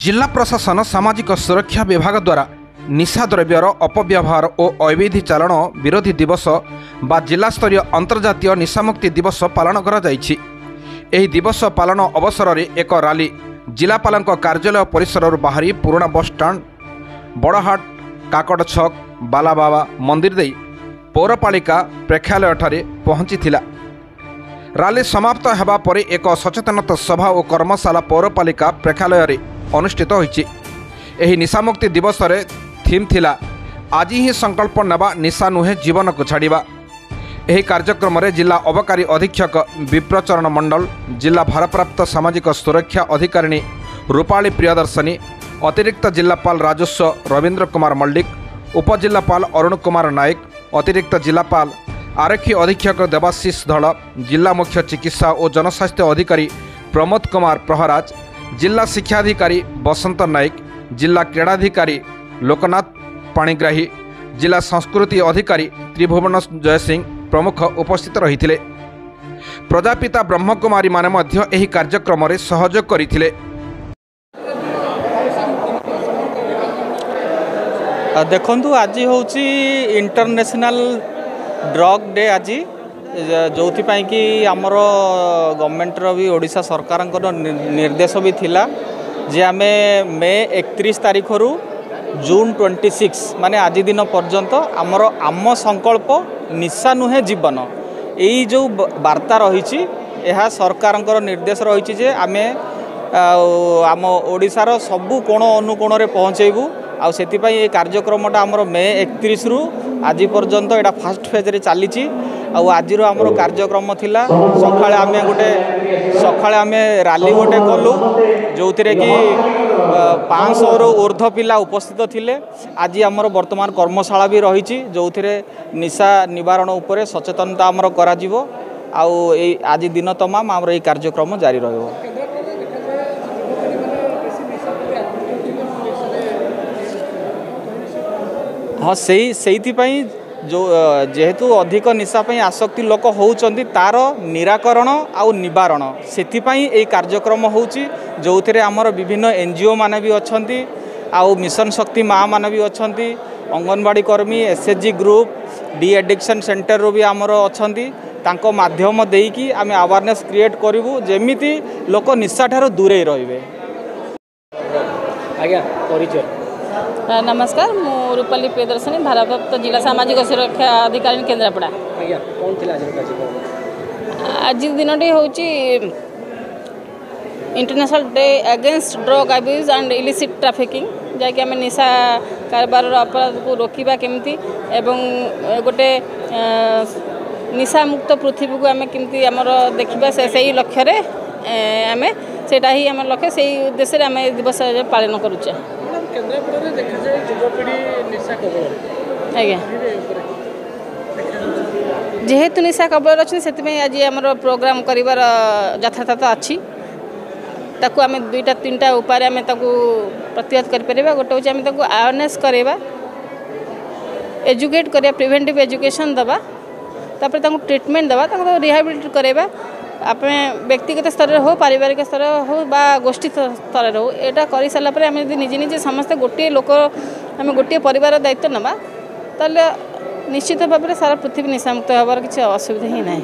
जिला प्रशासन सामाजिक सुरक्षा विभाग द्वारा निशा द्रव्यर अपव्यवहार और अवैध चालाण विरोधी दिवस बा जिला स्तरीय अंतर्जातीय निशामुक्ति दिवस पालन करा जायछि। एही दिवस पालन अवसर में एक रैली जिलापाल कार्यालय परिसर बाहरी पुराना बस स्टाण्ड बड़हाट काकड़ छक बालाबाबा मंदिर दे पौरपालिका प्रेक्षालय ठारे पहुंची। रैली समाप्त होगा पर एक सचेतनता सभा और कर्मशाला पौरपालिका प्रेक्षालय अनुष्ठित होइछि। एही निशामुक्ति दिवस रे थीम थिला आज ही संकल्प नेबा निशा नुहे जीवन को छाड़िबा। एही कार्यक्रम रे जिला अबकारी अधीक्षक विप्रचरण मंडल, जिला भारप्राप्त सामाजिक सुरक्षा अधिकारिणी रूपाली प्रियदर्शनी, अतिरिक्त जिलापाल राजस्व रवींद्र कुमार मल्लिक, उपजिलापाल अरुण कुमार नायक, अतिरिक्त जिलापाल आरक्षी अधीक्षक देवाशीष धड़, जिला मुख्य चिकित्सा और जनस्वास्थ्य अधिकारी प्रमोद कुमार प्रहराज, जिला शिक्षाधिकारी बसंत नायक, जिला क्रीड़ाधिकारी लोकनाथ पाणिग्राही, जिला संस्कृति अधिकारी त्रिभुवन जयसिंह प्रमुख उपस्थित रही। प्रजापिता ब्रह्मकुमारी माने मध्य एही कार्यक्रम रे सहयोग करिथिले। देखंतु आज होची इंटरनेशनल ड्रग डे आज जो कि आमर गवर्नमेंटर भी ओडिशा सरकार निर्देश भी थिला जे आमे मे 31 तारीख रु जून 26 माने आज दिन पर्यंत आमर आम संकल्प निशा नुहे जीवन यही जो वार्ता रही यह सरकार निर्देश रही जे आमे आम ओडिशार सबु कोण अनुकोण रे पहुँचेबू आ सेतिपाई ये कार्यक्रमटा आमर मे 31 रु आज पर्यंत एटा फास्ट फेज रे चली। आज आमर कार्यक्रम थिला सकाळे आमे गोटे सकाळे आमे रैली गोटे कलु जो कि 500 रु ऊर्ध्व पिला उपस्थित थिले। आज आमर वर्तमान कर्मशाला भी रही जो निशा निवारण उपरे सचेतनता आमर करा जिवो आ आज दिन तमाम आमर ये कार्यक्रम जारी रहिबो। हाँ से जो जेहेतु अधिक निशा आसक्ति लोक होउचंदी तार निराकरण आउ निवारण से कार्यक्रम होउची जो आमर विभिन्न एनजीओ माने भी अछंती आउ मिशन शक्ति माँ माने भी अछंती, अंगनवाड़ी कर्मी, SHG group, de addiction centre रो भी आमर अछंती। तांको माध्यम देकी आमे अवेयरनेस क्रिएट करिवु जेमिति लोक निशा ठारो दूरे रहिबे। आज्ञा परिचय। नमस्कार, मु रूपाली प्रियदर्शनी, भारप्राप्त जिला सामाजिक सुरक्षा अधिकारी केन्द्रापड़ा। आज्ञा कौन थिला आज दिनटी होची international day against drug abuse and illicit trafficking जहाँकि आम निशा कारबार अपराध को रोकवा केमती एवं गोटे निशा मुक्त पृथ्वी को आम केमती आमर देखा से लक्ष्य आम सेटा ही आम लक्ष्य से उद्देश्य आम दिवस पालन करुचे। आज्ञा जेहेतु निशा कबल अच्छे से आज आम प्रोग्राम कर यथार्थ अच्छी ताकू आम 2-3टा उपाय आम प्रतिहत कर गोटे हूँ आम अवेयरनेस करवा, एजुकेट करवा, प्रिवेंटिव एजुकेशन दबा, तापर ट्रीटमेंट दबा, रिहाबिलिट करवा। आप व्यक्तिगत स्तर हो, पारिवारिक स्तर हो बा गोष्ठी स्तर हो, यहाँ कर सारापर आम निजे निजे समस्ते गोटे लोक आम गोटे परिवार दायित्व नवा ताले निश्चित भाव में सारा पृथ्वी निशामुक्त होबार किसी असुविधा ही ना।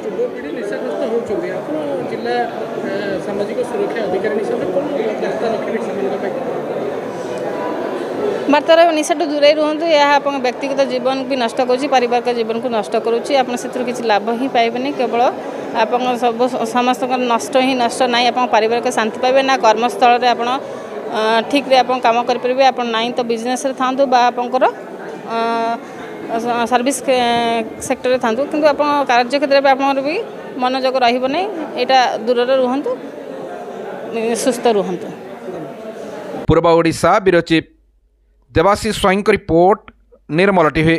वार्तार निशा दूरे रुहतु, यह आप व्यक्तिगत जीवन भी नष्ट करुँच, पारिवारिक जीवन को नष्ट करुँच, आप किसी लाभ ही पाइबे, केवल आप सब समस्त नष्ट ही नष्ट ना, आप पारिवारिक शांति पाइबे ना, कर्मस्थल में आप ठीक रे आप काम करेंगे, आप ना तो बिजनेस था आपंकर सर्विस सेक्टर था कि आप कार्य क्षेत्र में आप भी मनोजग रही, यहाँ दूर रुहतु, सुस्थ रुहतु। पूर्व Odisha bureau chief Debasish Swain report, Nirmal TV.